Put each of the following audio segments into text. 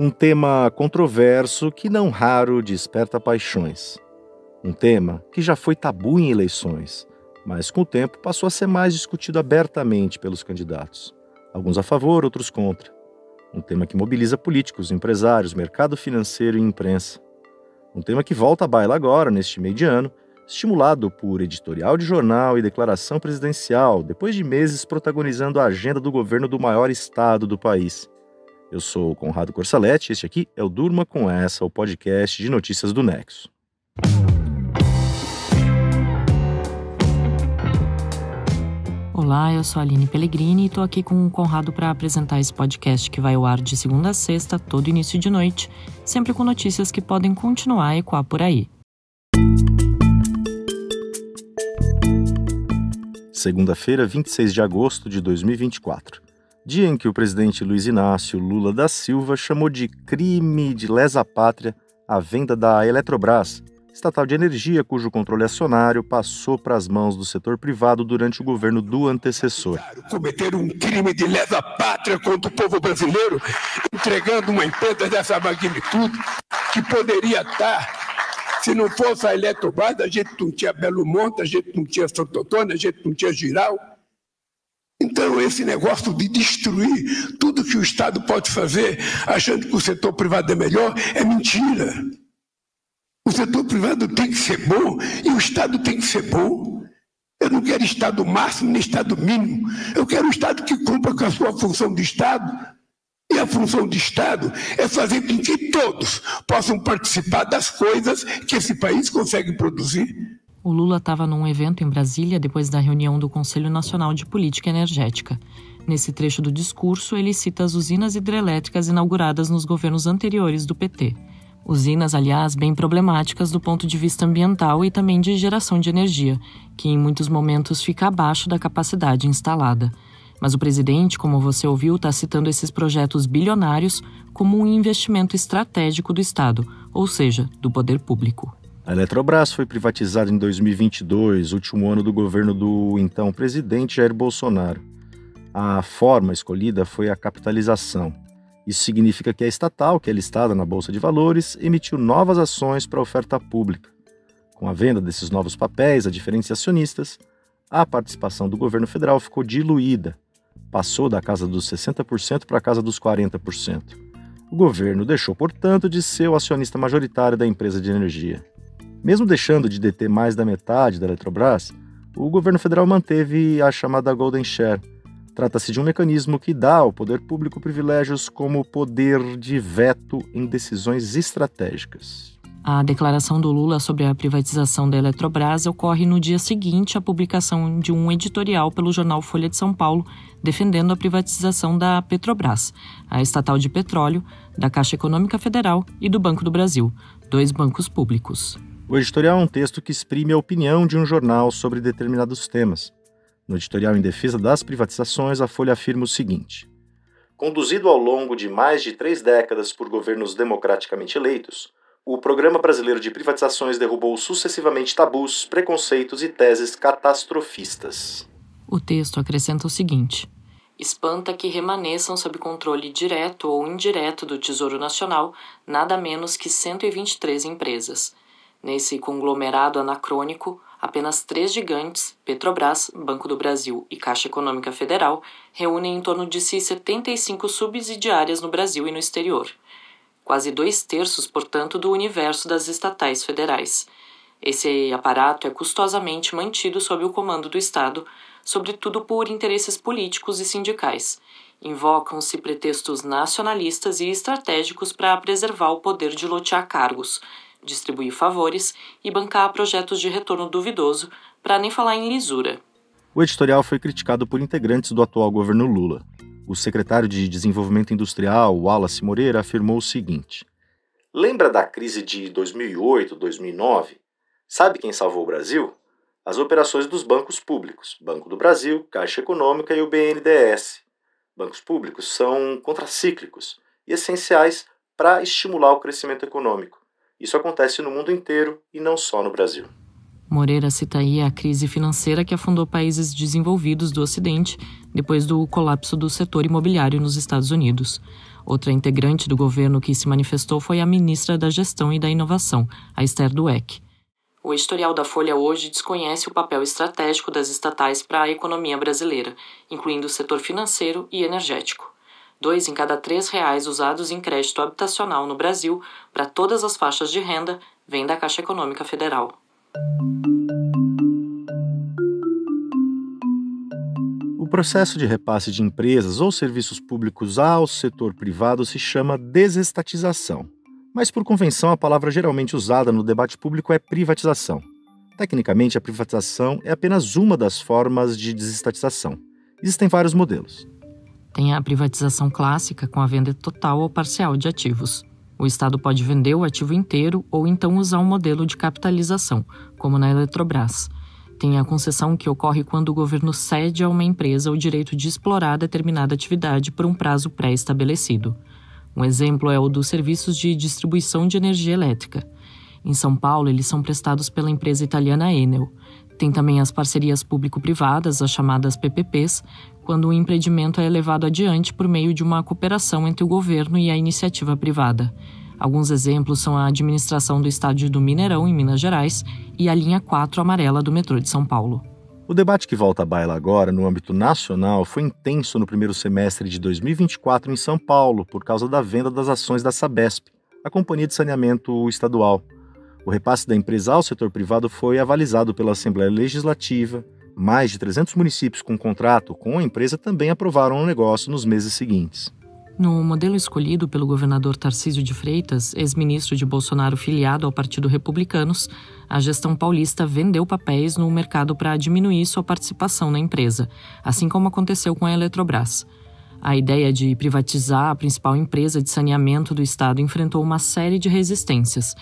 Um tema controverso que não raro desperta paixões. Um tema que já foi tabu em eleições, mas com o tempo passou a ser mais discutido abertamente pelos candidatos. Alguns a favor, outros contra. Um tema que mobiliza políticos, empresários, mercado financeiro e imprensa. Um tema que volta à baila agora, neste meio de ano, estimulado por editorial de jornal e declaração presidencial, depois de meses protagonizando a agenda do governo do maior estado do país. Eu sou o Conrado Corsaletti e este aqui é o Durma com Essa, o podcast de notícias do Nexo. Olá, eu sou a Aline Pellegrini e estou aqui com o Conrado para apresentar esse podcast que vai ao ar de segunda a sexta, todo início de noite, sempre com notícias que podem continuar a ecoar por aí. Segunda-feira, 26 de agosto de 2024. Dia em que o presidente Luiz Inácio Lula da Silva chamou de crime de lesa pátria a venda da Eletrobras, estatal de energia cujo controle acionário passou para as mãos do setor privado durante o governo do antecessor. Cometeram um crime de lesa pátria contra o povo brasileiro, entregando uma empresa dessa magnitude que poderia estar. Se não fosse a Eletrobras, a gente não tinha Belo Monte, a gente não tinha Santo Antônio, a gente não tinha Giral. Então, esse negócio de destruir tudo que o Estado pode fazer, achando que o setor privado é melhor, é mentira. O setor privado tem que ser bom e o Estado tem que ser bom. Eu não quero Estado máximo nem Estado mínimo. Eu quero um Estado que cumpra com a sua função de Estado. E a função de Estado é fazer com que todos possam participar das coisas que esse país consegue produzir. O Lula estava num evento em Brasília depois da reunião do Conselho Nacional de Política Energética. Nesse trecho do discurso, ele cita as usinas hidrelétricas inauguradas nos governos anteriores do PT. Usinas, aliás, bem problemáticas do ponto de vista ambiental e também de geração de energia, que em muitos momentos fica abaixo da capacidade instalada. Mas o presidente, como você ouviu, está citando esses projetos bilionários como um investimento estratégico do Estado, ou seja, do poder público. A Eletrobras foi privatizada em 2022, último ano do governo do então presidente Jair Bolsonaro. A forma escolhida foi a capitalização. Isso significa que a estatal, que é listada na Bolsa de Valores, emitiu novas ações para oferta pública. Com a venda desses novos papéis a diferentes acionistas, a participação do governo federal ficou diluída. Passou da casa dos 60% para a casa dos 40%. O governo deixou, portanto, de ser o acionista majoritário da empresa de energia. Mesmo deixando de deter mais da metade da Eletrobras, o governo federal manteve a chamada Golden Share. Trata-se de um mecanismo que dá ao poder público privilégios como poder de veto em decisões estratégicas. A declaração do Lula sobre a privatização da Eletrobras ocorre no dia seguinte à publicação de um editorial pelo jornal Folha de São Paulo defendendo a privatização da Petrobras, a estatal de petróleo, da Caixa Econômica Federal e do Banco do Brasil, 2 bancos públicos. O editorial é um texto que exprime a opinião de um jornal sobre determinados temas. No editorial em defesa das privatizações, a Folha afirma o seguinte: conduzido ao longo de mais de 3 décadas por governos democraticamente eleitos, o Programa Brasileiro de Privatizações derrubou sucessivamente tabus, preconceitos e teses catastrofistas. O texto acrescenta o seguinte: espanta que remaneçam sob controle direto ou indireto do Tesouro Nacional nada menos que 123 empresas. Nesse conglomerado anacrônico, apenas 3 gigantes, Petrobras, Banco do Brasil e Caixa Econômica Federal, reúnem em torno de si 75 subsidiárias no Brasil e no exterior. Quase 2/3, portanto, do universo das estatais federais. Esse aparato é custosamente mantido sob o comando do Estado, sobretudo por interesses políticos e sindicais. Invocam-se pretextos nacionalistas e estratégicos para preservar o poder de lotear cargos, distribuir favores e bancar projetos de retorno duvidoso, para nem falar em lisura. O editorial foi criticado por integrantes do atual governo Lula. O secretário de Desenvolvimento Industrial, Wallace Moreira, afirmou o seguinte: lembra da crise de 2008, 2009? Sabe quem salvou o Brasil? As operações dos bancos públicos, Banco do Brasil, Caixa Econômica e o BNDES. Bancos públicos são contracíclicos e essenciais para estimular o crescimento econômico. Isso acontece no mundo inteiro e não só no Brasil. Moreira cita aí a crise financeira que afundou países desenvolvidos do Ocidente depois do colapso do setor imobiliário nos Estados Unidos. Outra integrante do governo que se manifestou foi a ministra da Gestão e da Inovação, a Esther Dweck. O editorial da Folha hoje desconhece o papel estratégico das estatais para a economia brasileira, incluindo o setor financeiro e energético. 2 em cada 3 reais usados em crédito habitacional no Brasil, para todas as faixas de renda, vem da Caixa Econômica Federal. O processo de repasse de empresas ou serviços públicos ao setor privado se chama desestatização. Mas, por convenção, a palavra geralmente usada no debate público é privatização. Tecnicamente, a privatização é apenas uma das formas de desestatização. Existem vários modelos. Tem a privatização clássica, com a venda total ou parcial de ativos. O Estado pode vender o ativo inteiro ou então usar um modelo de capitalização, como na Eletrobras. Tem a concessão, que ocorre quando o governo cede a uma empresa o direito de explorar determinada atividade por um prazo pré-estabelecido. Um exemplo é o dos serviços de distribuição de energia elétrica. Em São Paulo, eles são prestados pela empresa italiana Enel. Tem também as parcerias público-privadas, as chamadas PPPs, quando o empreendimento é levado adiante por meio de uma cooperação entre o governo e a iniciativa privada. Alguns exemplos são a administração do estádio do Mineirão, em Minas Gerais, e a linha 4 amarela do metrô de São Paulo. O debate que volta à baila agora, no âmbito nacional, foi intenso no primeiro semestre de 2024 em São Paulo, por causa da venda das ações da Sabesp, a Companhia de Saneamento Estadual. O repasse da empresa ao setor privado foi avalizado pela Assembleia Legislativa. Mais de 300 municípios com contrato com a empresa também aprovaram o negócio nos meses seguintes. No modelo escolhido pelo governador Tarcísio de Freitas, ex-ministro de Bolsonaro filiado ao Partido Republicanos, a gestão paulista vendeu papéis no mercado para diminuir sua participação na empresa, assim como aconteceu com a Eletrobras. A ideia de privatizar a principal empresa de saneamento do estado enfrentou uma série de resistências.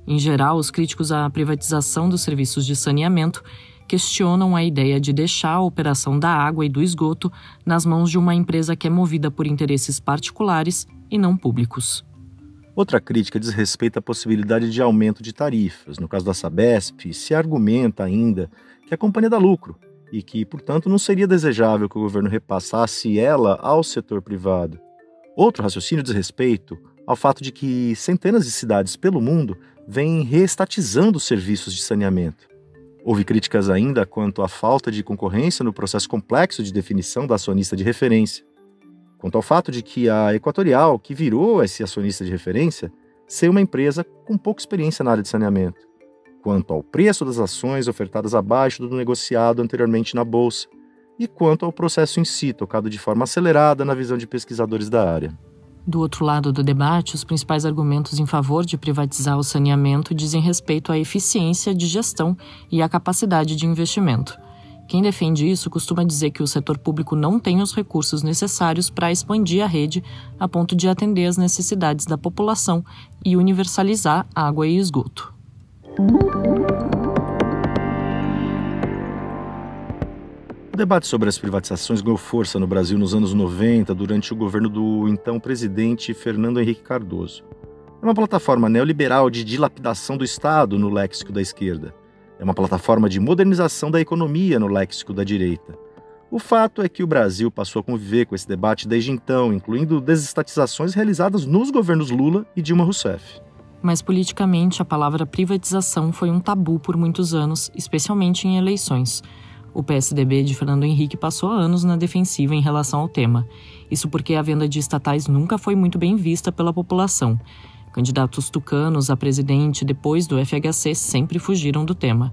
Em geral, os críticos à privatização dos serviços de saneamento questionam a ideia de deixar a operação da água e do esgoto nas mãos de uma empresa que é movida por interesses particulares e não públicos. Outra crítica diz respeito à possibilidade de aumento de tarifas. No caso da Sabesp, se argumenta ainda que a companhia dá lucro e que, portanto, não seria desejável que o governo repassasse ela ao setor privado. Outro raciocínio diz respeito ao fato de que centenas de cidades pelo mundo vêm reestatizando os serviços de saneamento. Houve críticas ainda quanto à falta de concorrência no processo complexo de definição da acionista de referência. Quanto ao fato de que a Equatorial, que virou esse acionista de referência, ser uma empresa com pouca experiência na área de saneamento. Quanto ao preço das ações ofertadas abaixo do negociado anteriormente na Bolsa. E quanto ao processo em si, tocado de forma acelerada na visão de pesquisadores da área. Do outro lado do debate, os principais argumentos em favor de privatizar o saneamento dizem respeito à eficiência de gestão e à capacidade de investimento. Quem defende isso costuma dizer que o setor público não tem os recursos necessários para expandir a rede a ponto de atender às necessidades da população e universalizar água e esgoto. O debate sobre as privatizações ganhou força no Brasil nos anos 90, durante o governo do então presidente Fernando Henrique Cardoso. É uma plataforma neoliberal de dilapidação do Estado no léxico da esquerda. É uma plataforma de modernização da economia no léxico da direita. O fato é que o Brasil passou a conviver com esse debate desde então, incluindo desestatizações realizadas nos governos Lula e Dilma Rousseff. Mas politicamente a palavra privatização foi um tabu por muitos anos, especialmente em eleições. O PSDB de Fernando Henrique passou anos na defensiva em relação ao tema. Isso porque a venda de estatais nunca foi muito bem vista pela população. Candidatos tucanos a presidente depois do FHC sempre fugiram do tema.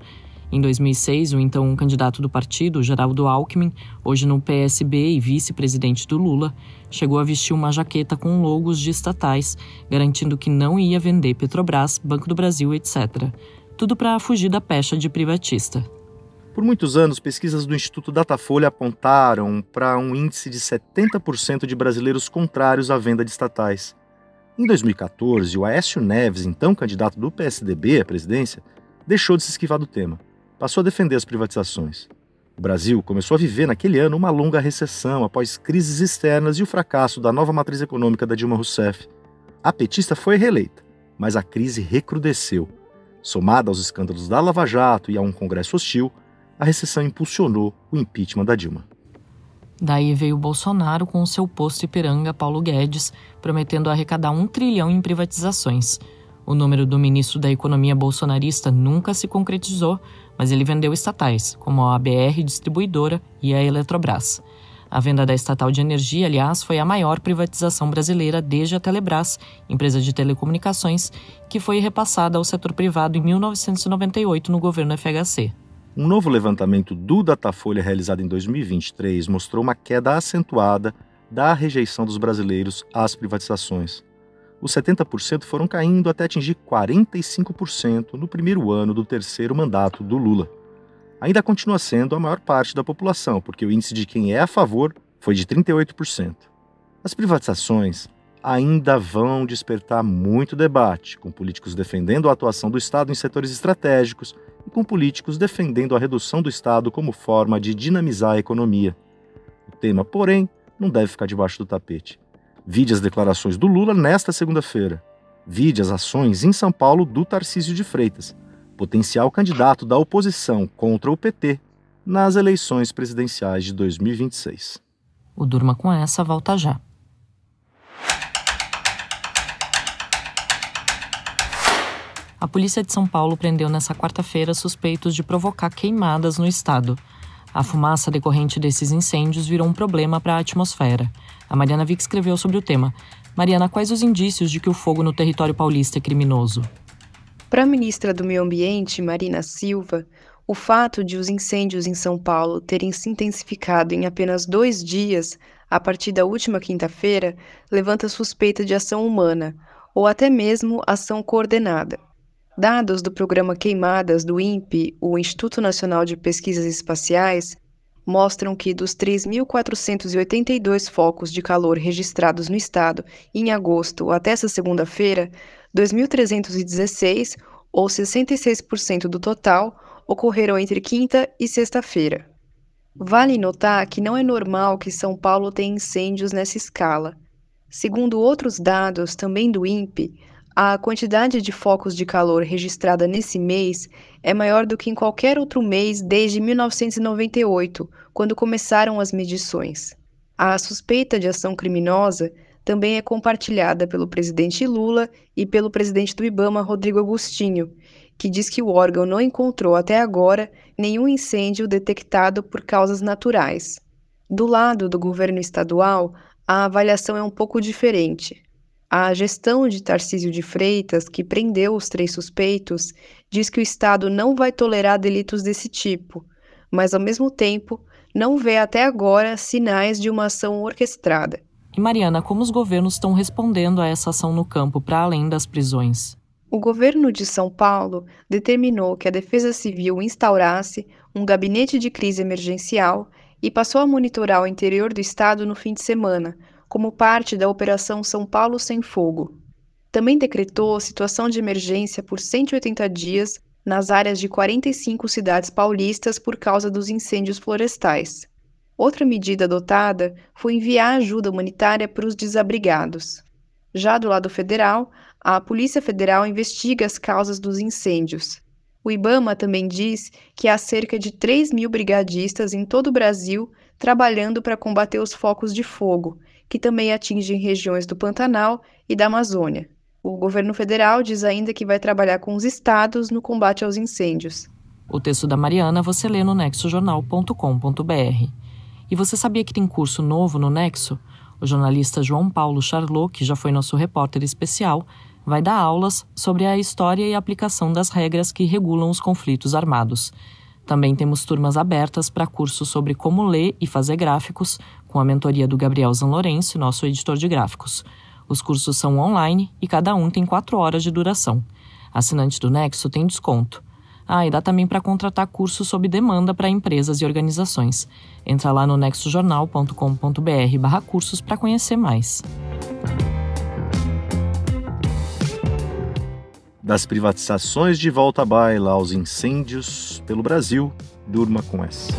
Em 2006, o então candidato do partido, Geraldo Alckmin, hoje no PSB e vice-presidente do Lula, chegou a vestir uma jaqueta com logos de estatais, garantindo que não ia vender Petrobras, Banco do Brasil, etc. Tudo para fugir da pecha de privatista. Por muitos anos, pesquisas do Instituto Datafolha apontaram para um índice de 70% de brasileiros contrários à venda de estatais. Em 2014, o Aécio Neves, então candidato do PSDB à presidência, deixou de se esquivar do tema. Passou a defender as privatizações. O Brasil começou a viver naquele ano uma longa recessão após crises externas e o fracasso da nova matriz econômica da Dilma Rousseff. A petista foi reeleita, mas a crise recrudesceu. Somada aos escândalos da Lava Jato e a um Congresso hostil, a recessão impulsionou o impeachment da Dilma. Daí veio Bolsonaro com o seu posto Ipiranga Paulo Guedes, prometendo arrecadar 1 trilhão em privatizações. O número do ministro da Economia bolsonarista nunca se concretizou, mas ele vendeu estatais, como a ABR Distribuidora e a Eletrobras. A venda da estatal de energia, aliás, foi a maior privatização brasileira desde a Telebrás, empresa de telecomunicações, que foi repassada ao setor privado em 1998 no governo FHC. Um novo levantamento do Datafolha realizado em 2023 mostrou uma queda acentuada da rejeição dos brasileiros às privatizações. Os 70% foram caindo até atingir 45% no primeiro ano do terceiro mandato do Lula. Ainda continua sendo a maior parte da população, porque o índice de quem é a favor foi de 38%. As privatizações ainda vão despertar muito debate, com políticos defendendo a atuação do Estado em setores estratégicos e com políticos defendendo a redução do Estado como forma de dinamizar a economia. O tema, porém, não deve ficar debaixo do tapete. Vide as declarações do Lula nesta segunda-feira. Vide as ações em São Paulo do Tarcísio de Freitas, potencial candidato da oposição contra o PT nas eleições presidenciais de 2026. O Durma com essa volta já. A polícia de São Paulo prendeu nesta quarta-feira suspeitos de provocar queimadas no estado. A fumaça decorrente desses incêndios virou um problema para a atmosfera. A Mariana Vick escreveu sobre o tema. Mariana, quais os indícios de que o fogo no território paulista é criminoso? Para a ministra do Meio Ambiente, Marina Silva, o fato de os incêndios em São Paulo terem se intensificado em apenas 2 dias, a partir da última quinta-feira, levanta suspeita de ação humana, ou até mesmo ação coordenada. Dados do programa Queimadas do INPE, o Instituto Nacional de Pesquisas Espaciais, mostram que dos 3.482 focos de calor registrados no estado em agosto até essa segunda-feira, 2.316, ou 66% do total, ocorreram entre quinta e sexta-feira. Vale notar que não é normal que São Paulo tenha incêndios nessa escala. Segundo outros dados, também do INPE, a quantidade de focos de calor registrada nesse mês é maior do que em qualquer outro mês desde 1998, quando começaram as medições. A suspeita de ação criminosa também é compartilhada pelo presidente Lula e pelo presidente do IBAMA, Rodrigo Agostinho, que diz que o órgão não encontrou até agora nenhum incêndio detectado por causas naturais. Do lado do governo estadual, a avaliação é um pouco diferente. A gestão de Tarcísio de Freitas, que prendeu os 3 suspeitos, diz que o Estado não vai tolerar delitos desse tipo, mas, ao mesmo tempo, não vê até agora sinais de uma ação orquestrada. E, Mariana, como os governos estão respondendo a essa ação no campo, para além das prisões? O governo de São Paulo determinou que a Defesa Civil instaurasse um gabinete de crise emergencial e passou a monitorar o interior do estado no fim de semana, como parte da Operação São Paulo Sem Fogo. Também decretou situação de emergência por 180 dias nas áreas de 45 cidades paulistas por causa dos incêndios florestais. Outra medida adotada foi enviar ajuda humanitária para os desabrigados. Já do lado federal, a Polícia Federal investiga as causas dos incêndios. O IBAMA também diz que há cerca de 3.000 brigadistas em todo o Brasil trabalhando para combater os focos de fogo, que também atingem regiões do Pantanal e da Amazônia. O governo federal diz ainda que vai trabalhar com os estados no combate aos incêndios. O texto da Mariana você lê no nexojornal.com.br. E você sabia que tem curso novo no Nexo? O jornalista João Paulo Charlot, que já foi nosso repórter especial, vai dar aulas sobre a história e a aplicação das regras que regulam os conflitos armados. Também temos turmas abertas para cursos sobre como ler e fazer gráficos, com a mentoria do Gabriel Zanlorenzo, nosso editor de gráficos. Os cursos são online e cada um tem 4 horas de duração. Assinante do Nexo tem desconto. E dá também para contratar cursos sob demanda para empresas e organizações. Entra lá no nexojornal.com.br/cursos para conhecer mais. Das privatizações de volta à baila aos incêndios pelo Brasil, durma com essa.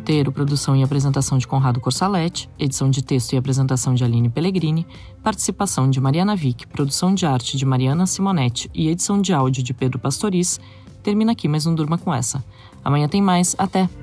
roteiro, produção e apresentação de Conrado Corsaletti, edição de texto e apresentação de Aline Pellegrini, participação de Mariana Vick, produção de arte de Mariana Simonetti e edição de áudio de Pedro Pastoriz. Termina aqui mais um Durma Com Essa. Amanhã tem mais. Até!